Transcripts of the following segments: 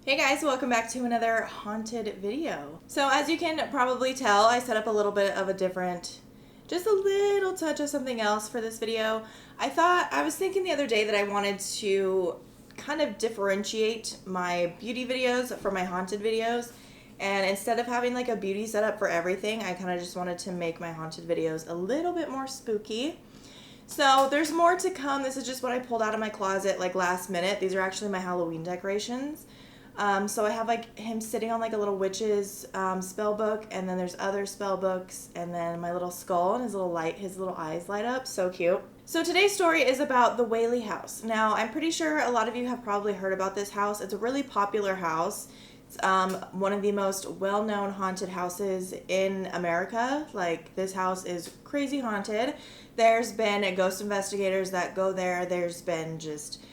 Hey guys, welcome back to another haunted video. So as you can probably tell, I set up a little bit of a different, just a little touch of something else for this video. I was thinking the other day that I wanted to kind of differentiate my beauty videos from my haunted videos. And instead of having like a beauty setup for everything, I kind of just wanted to make my haunted videos a little bit more spooky. So there's more to come. This is just what I pulled out of my closet like last minute. These are actually my Halloween decorations. So I have like him sitting on like a little witch's spell book, and then there's other spell books, and then my little skull and his little eyes light up. So cute. So today's story is about the WHALEY house. Now I'm pretty sure a lot of you have probably heard about this house. It's a really popular house. It's one of the most well-known haunted houses in America. Like, this house is crazy haunted. There's been ghost investigators that go there. There's been just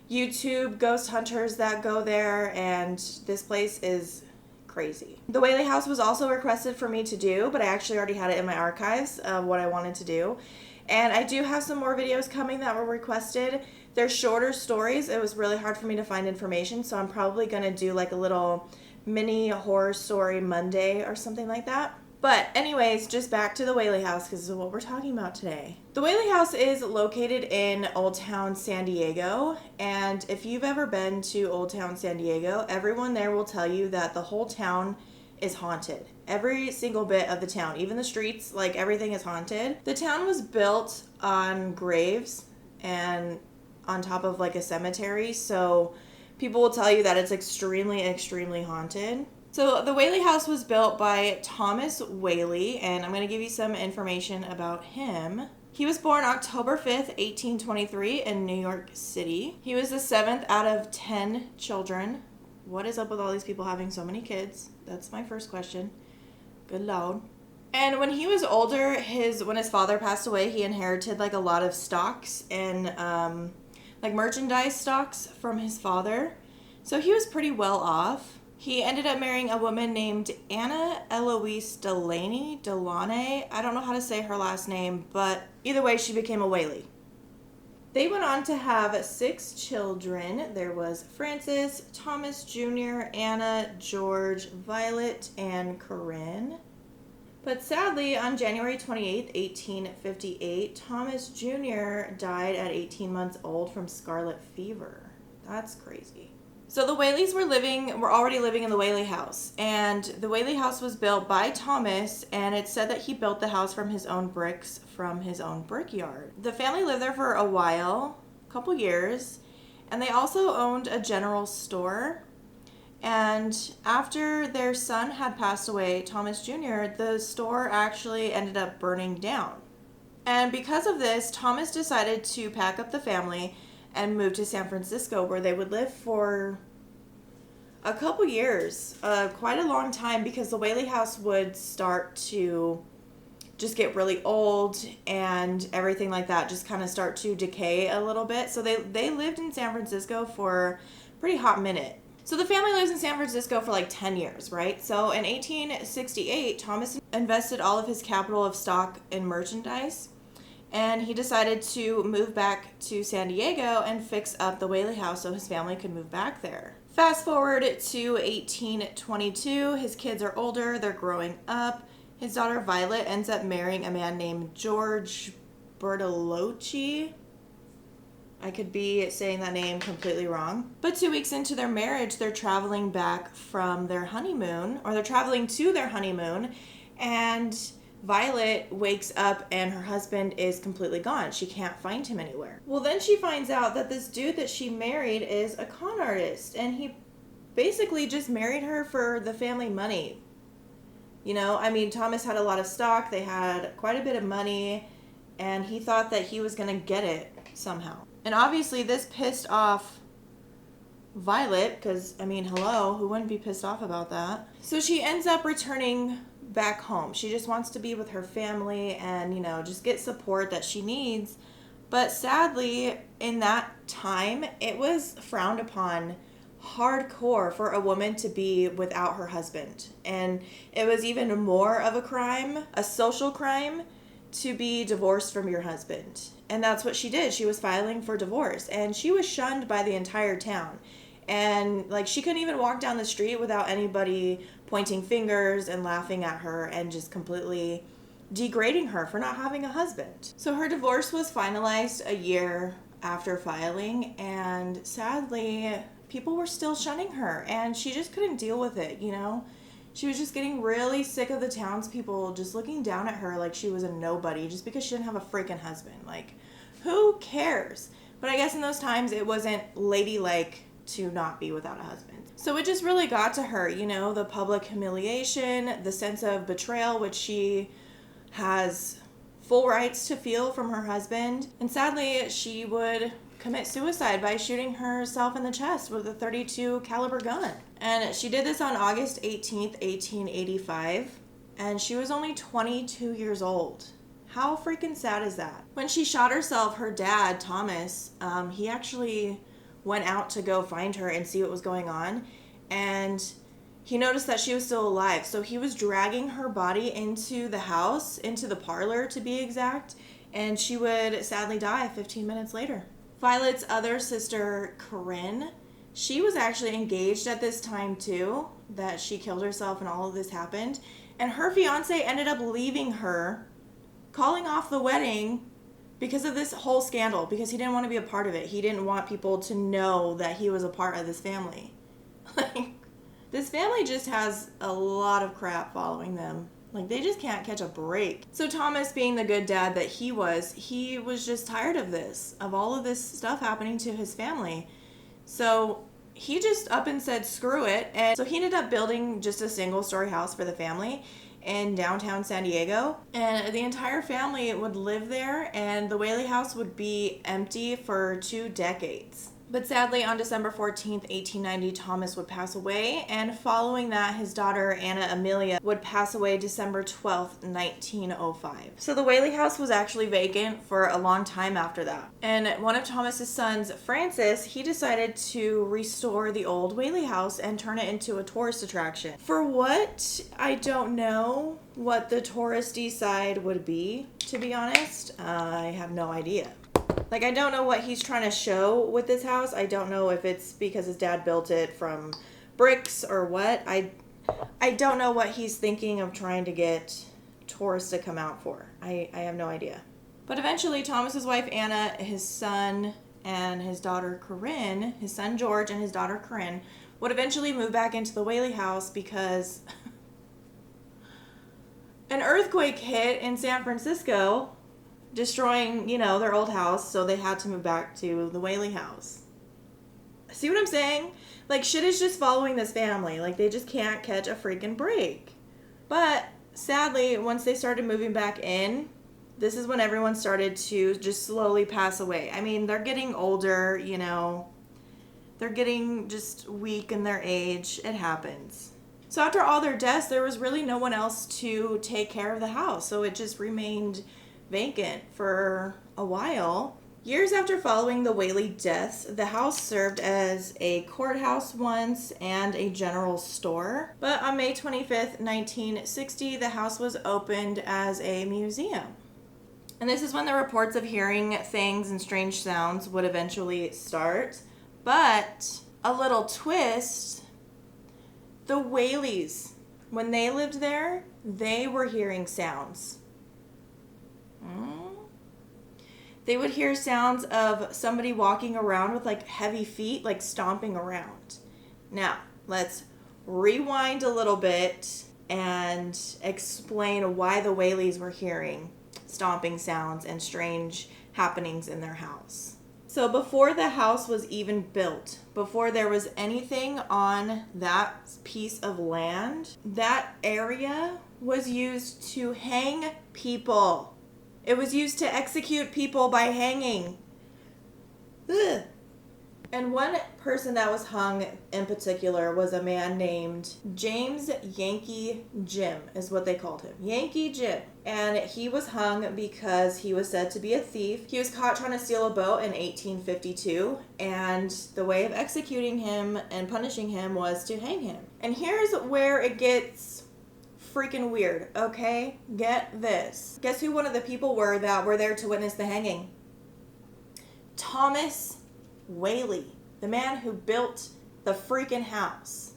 YouTube ghost hunters that go there, and this place is crazy. The WHALEY house was also requested for me to do, but I actually already had it in my archives of what I wanted to do. And I do have some more videos coming that were requested. They're shorter stories. It was really hard for me to find information, so I'm probably going to do like a little mini horror story Monday or something like that. But anyways, just back to the WHALEY house, because this is what we're talking about today. The WHALEY house is located in Old Town San Diego, and if you've ever been to Old Town San Diego, everyone there will tell you that the whole town is haunted. Every single bit of the town, even the streets, like everything is haunted. The town was built on graves and on top of like a cemetery, so people will tell you that it's extremely, extremely haunted. So the WHALEY house was built by Thomas Whaley, and I'm going to give you some information about him. He was born October 5th, 1823 in New York City. He was the 7th out of 10 children. What is up with all these people having so many kids? That's my first question. Good Lord. And when he was older, when his father passed away, he inherited like a lot of stocks and like merchandise stocks from his father. So he was pretty well off. He ended up marrying a woman named Anna Eloise Delaney. I don't know how to say her last name, but either way, she became a Whaley. They went on to have 6 children. There was Francis, Thomas Jr., Anna, George, Violet, and Corinne. But sadly, on January 28th, 1858, Thomas Jr. died at 18 months old from scarlet fever. That's crazy. So the Whaleys were already living in the WHALEY house, and the WHALEY house was built by Thomas, and it said that he built the house from his own bricks from his own brickyard. The family lived there for a while, a couple years, and they also owned a general store. And after their son had passed away, Thomas Jr., the store actually ended up burning down. And because of this, Thomas decided to pack up the family and moved to San Francisco, where they would live for a couple years, quite a long time, because the WHALEY house would start to just get really old and everything like that, just kind of start to decay a little bit. So they lived in San Francisco for a pretty hot minute. So the family lives in San Francisco for like 10 years, right? So in 1868, Thomas invested all of his capital of stock in merchandise, and he decided to move back to San Diego and fix up the WHALEY house so his family could move back there. Fast forward to 1822, his kids are older, they're growing up. His daughter Violet ends up marrying a man named George Bertolocci. I could be saying that name completely wrong. But 2 weeks into their marriage, they're traveling back from their honeymoon, or they're traveling to their honeymoon, and Violet wakes up and her husband is completely gone. She can't find him anywhere. Well, then she finds out that this dude that she married is a con artist, and he basically just married her for the family money. You know, I mean, Thomas had a lot of stock. They had quite a bit of money, and he thought that he was going to get it somehow. And obviously this pissed off Violet, because, I mean, hello, who wouldn't be pissed off about that? So she ends up returning back home. She just wants to be with her family and, you know, just get support that she needs. But sadly, in that time, it was frowned upon hardcore for a woman to be without her husband. And it was even more of a crime, a social crime, to be divorced from your husband. And that's what she did. She was filing for divorce, and she was shunned by the entire town. And like, she couldn't even walk down the street without anybody pointing fingers and laughing at her and just completely degrading her for not having a husband. So her divorce was finalized a year after filing, and sadly, people were still shunning her, and she just couldn't deal with it, you know? She was just getting really sick of the townspeople just looking down at her like she was a nobody just because she didn't have a freaking husband. Like, who cares? But I guess in those times it wasn't ladylike to not be without a husband. So it just really got to her, you know, the public humiliation, the sense of betrayal, which she has full rights to feel from her husband. And sadly, she would commit suicide by shooting herself in the chest with a .32 caliber gun. And she did this on August 18th, 1885, and she was only 22 years old. How freaking sad is that? When she shot herself, her dad, Thomas, he actually went out to go find her and see what was going on, and he noticed that she was still alive. So he was dragging her body into the house, into the parlor to be exact, and she would sadly die 15 minutes later. Violet's other sister, Corinne, she was actually engaged at this time too, that she killed herself and all of this happened. And her fiance ended up leaving her, calling off the wedding because of this whole scandal, because he didn't want to be a part of it. He didn't want people to know that he was a part of this family. Like, this family just has a lot of crap following them. Like, they just can't catch a break. So Thomas, being the good dad that he was just tired of this, of all of this stuff happening to his family. So he just up and said, screw it. And so he ended up building just a single-story house for the family in downtown San Diego. And the entire family would live there, and the Whaley house would be empty for 2 decades. But sadly, on December 14th, 1890, Thomas would pass away, and following that, his daughter, Anna Amelia, would pass away December 12th, 1905. So the Whaley house was actually vacant for a long time after that. And one of Thomas's sons, Francis, he decided to restore the old Whaley house and turn it into a tourist attraction. For what? I don't know what the touristy side would be, to be honest. I have no idea. Like, I don't know what he's trying to show with this house. I don't know if it's because his dad built it from bricks or what. I don't know what he's thinking of trying to get tourists to come out for. I have no idea. But eventually, Thomas's wife, Anna, his son, and his daughter, Corinne, his son, George, and his daughter, Corinne, would eventually move back into the Whaley house because an earthquake hit in San Francisco, destroying, you know, their old house, so they had to move back to the Whaley house. See what I'm saying? Like, shit is just following this family. Like, they just can't catch a freaking break. But sadly, once they started moving back in, this is when everyone started to just slowly pass away. I mean, they're getting older, you know. They're getting just weak in their age. It happens. So after all their deaths, there was really no one else to take care of the house. So it just remained vacant for a while. Years after following the Whaley deaths, the house served as a courthouse once and a general store. But on May 25th, 1960, the house was opened as a museum. And this is when the reports of hearing things and strange sounds would eventually start. But a little twist, the Whaleys, when they lived there, they were hearing sounds. They would hear sounds of somebody walking around with like heavy feet, like stomping around. Now, let's rewind a little bit and explain why the Whaleys were hearing stomping sounds and strange happenings in their house. So before the house was even built, before there was anything on that piece of land, that area was used to hang people. It was used to execute people by hanging. Ugh. And one person that was hung in particular was a man named James Yankee Jim, is what they called him. Yankee Jim. And he was hung because he was said to be a thief. He was caught trying to steal a boat in 1852, and the way of executing him and punishing him was to hang him. And here's where it gets freaking weird, okay? Get this. Guess who one of the people were that were there to witness the hanging? Thomas Whaley, the man who built the freaking house.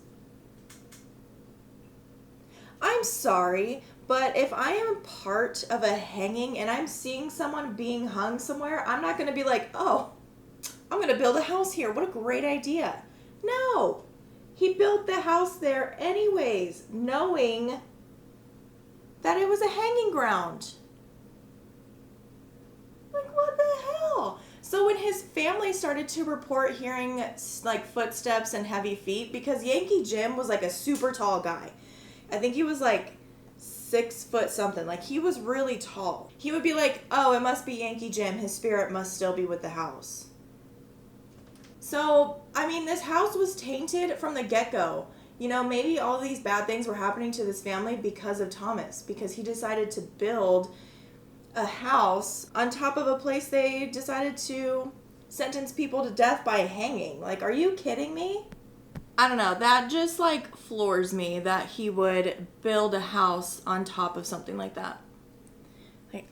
I'm sorry, but if I am part of a hanging and I'm seeing someone being hung somewhere, I'm not going to be like, oh, I'm going to build a house here. What a great idea. No, he built the house there anyways, knowing that it was a hanging ground. Like, what the hell? So when his family started to report hearing like footsteps and heavy feet, because Yankee Jim was like a super tall guy. I think he was like 6 foot something. Like, he was really tall. He would be like, oh, it must be Yankee Jim. His spirit must still be with the house. So, I mean, this house was tainted from the get-go. You know, maybe all these bad things were happening to this family because of Thomas, because he decided to build a house on top of a place they decided to sentence people to death by hanging. Like, are you kidding me? I don't know. That just, like, floors me that he would build a house on top of something like that. Like,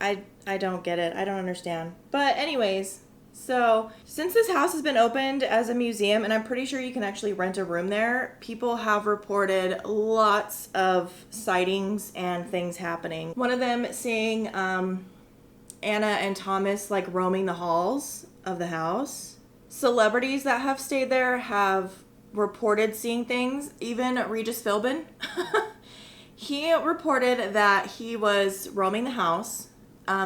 I don't get it. I don't understand. But anyways, so since this house has been opened as a museum, and I'm pretty sure you can actually rent a room there, people have reported lots of sightings and things happening. One of them seeing Anna and Thomas, like, roaming the halls of the house. Celebrities that have stayed there have reported seeing things. Even Regis Philbin, he reported that he was roaming the house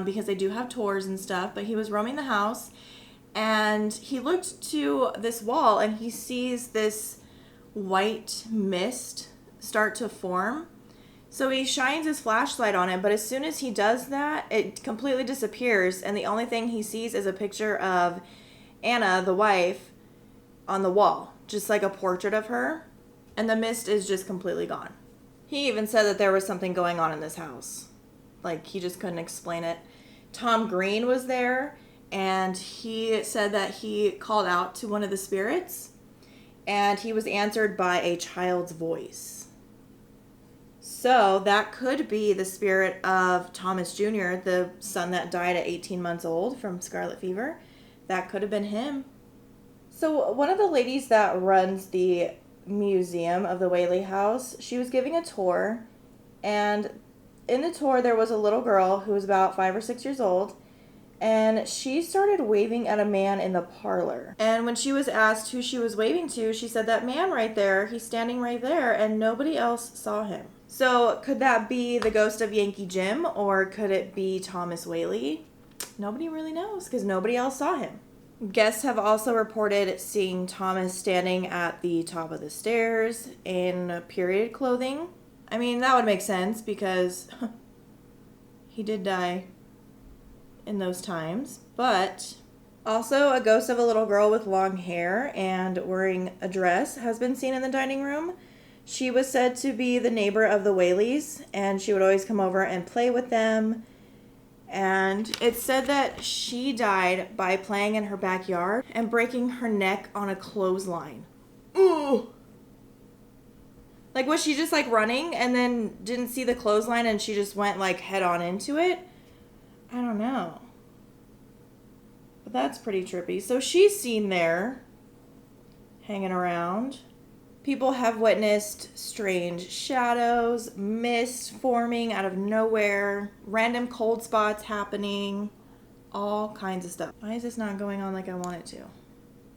because they do have tours and stuff, but he was roaming the house and he looked to this wall and he sees this white mist start to form. So he shines his flashlight on it, but as soon as he does that, it completely disappears, and the only thing he sees is a picture of Anna, the wife, on the wall, just like a portrait of her, and the mist is just completely gone. He even said that there was something going on in this house. Like, he just couldn't explain it. Tom Green was there, and he said that he called out to one of the spirits, and he was answered by a child's voice. So that could be the spirit of Thomas Jr., the son that died at 18 months old from scarlet fever. That could have been him. So one of the ladies that runs the museum of the WHALEY house, she was giving a tour, and in the tour there was a little girl who was about 5 or 6 years old, and she started waving at a man in the parlor. And when she was asked who she was waving to, she said, that man right there, he's standing right there, and nobody else saw him. So could that be the ghost of Yankee Jim, or could it be Thomas WHALEY? Nobody really knows because nobody else saw him. Guests have also reported seeing Thomas standing at the top of the stairs in period clothing. I mean, that would make sense because he did die in those times. But also, a ghost of a little girl with long hair and wearing a dress has been seen in the dining room. She was said to be the neighbor of the Whaleys, and she would always come over and play with them. And it's said that she died by playing in her backyard and breaking her neck on a clothesline. Ooh! Like, was she just, like, running and then didn't see the clothesline and she just went, like, head on into it? I don't know. But that's pretty trippy. So she's seen there, hanging around. People have witnessed strange shadows, mist forming out of nowhere, random cold spots happening, all kinds of stuff. Why is this not going on like I want it to?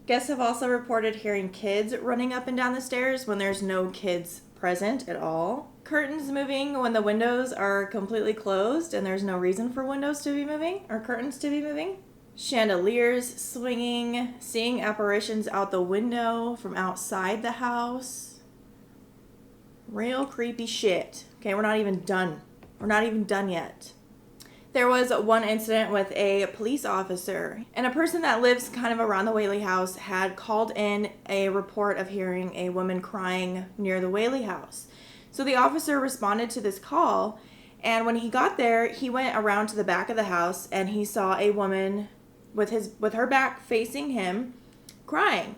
Guests have also reported hearing kids running up and down the stairs when there's no kids present at all. Curtains moving when the windows are completely closed and there's no reason for windows to be moving or curtains to be moving. Chandeliers swinging, seeing apparitions out the window from outside the house. Real creepy shit. Okay, we're not even done. We're not even done yet. There was one incident with a police officer, and a person that lives kind of around the WHALEY house had called in a report of hearing a woman crying near the WHALEY house. So the officer responded to this call, and when he got there, he went around to the back of the house and he saw a woman with her back facing him, crying.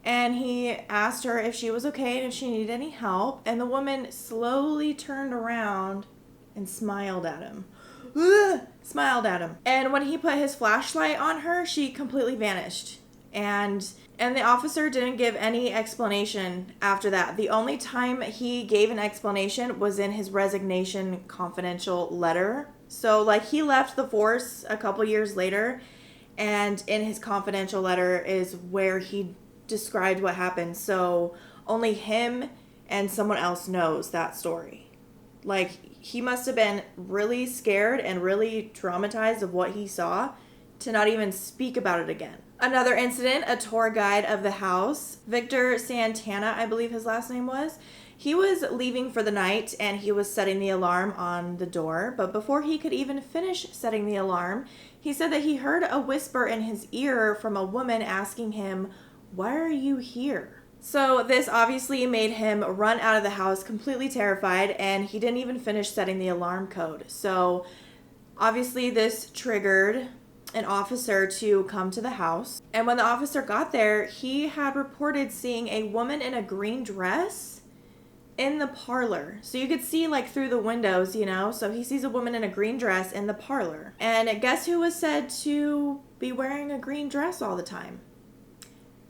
And he asked her if she was okay and if she needed any help. And the woman slowly turned around and smiled at him. Smiled at him. And when he put his flashlight on her, she completely vanished. And the officer didn't give any explanation after that. The only time he gave an explanation was in his resignation confidential letter. So, like, he left the force a couple years later, and in his confidential letter is where he described what happened. So, only him and someone else knows that story. Like, he must have been really scared and really traumatized of what he saw to not even speak about it again. Another incident, a tour guide of the house, Victor Santana, I believe his last name was, he was leaving for the night and he was setting the alarm on the door. But before he could even finish setting the alarm, he said that he heard a whisper in his ear from a woman asking him, "Why are you here?" So this obviously made him run out of the house completely terrified, and he didn't even finish setting the alarm code. So obviously this triggered an officer to come to the house. And when the officer got there, he had reported seeing a woman in a green dress in the parlor. So you could see like through the windows, you know. So he sees a woman in a green dress in the parlor. And guess who was said to be wearing a green dress all the time?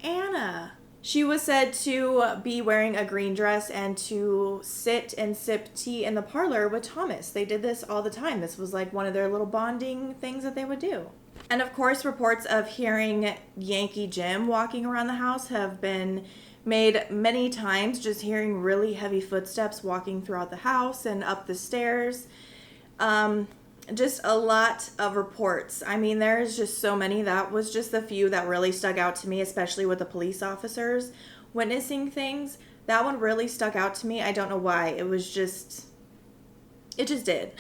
Anna. She was said to be wearing a green dress and to sit and sip tea in the parlor with Thomas. They did this all the time. This was like one of their little bonding things that they would do. And of course, reports of hearing Yankee Jim walking around the house have been made many times, just hearing really heavy footsteps walking throughout the house and up the stairs. Just a lot of reports. I mean, there's just so many. That was just the few that really stuck out to me, especially with the police officers witnessing things. That one really stuck out to me. I don't know why. It just did.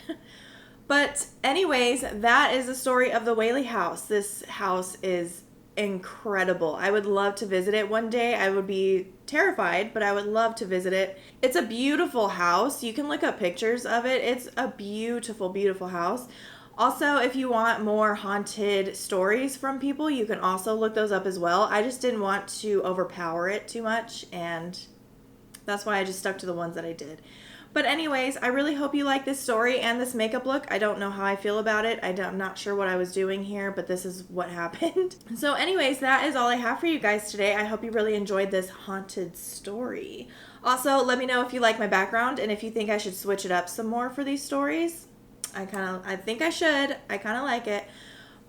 But anyways, that is the story of the WHALEY house. This house is incredible. I would love to visit it one day. I would be terrified, but I would love to visit it. It's a beautiful house. You can look up pictures of it. It's a beautiful, beautiful house. Also, if you want more haunted stories from people, you can also look those up as well. I just didn't want to overpower it too much, and that's why I just stuck to the ones that I did. But anyways, I really hope you like this story and this makeup look. I don't know how I feel about it. I'm not sure what I was doing here, but this is what happened. So anyways, that is all I have for you guys today. I hope you really enjoyed this haunted story. Also, let me know if you like my background and if you think I should switch it up some more for these stories. I think I should. I kind of like it.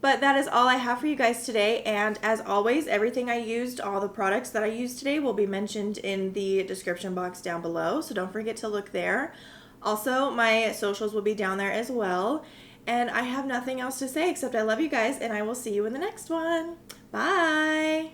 But that is all I have for you guys today. And as always, everything I used, all the products that I used today will be mentioned in the description box down below. So don't forget to look there. Also, my socials will be down there as well. And I have nothing else to say except I love you guys and I will see you in the next one. Bye.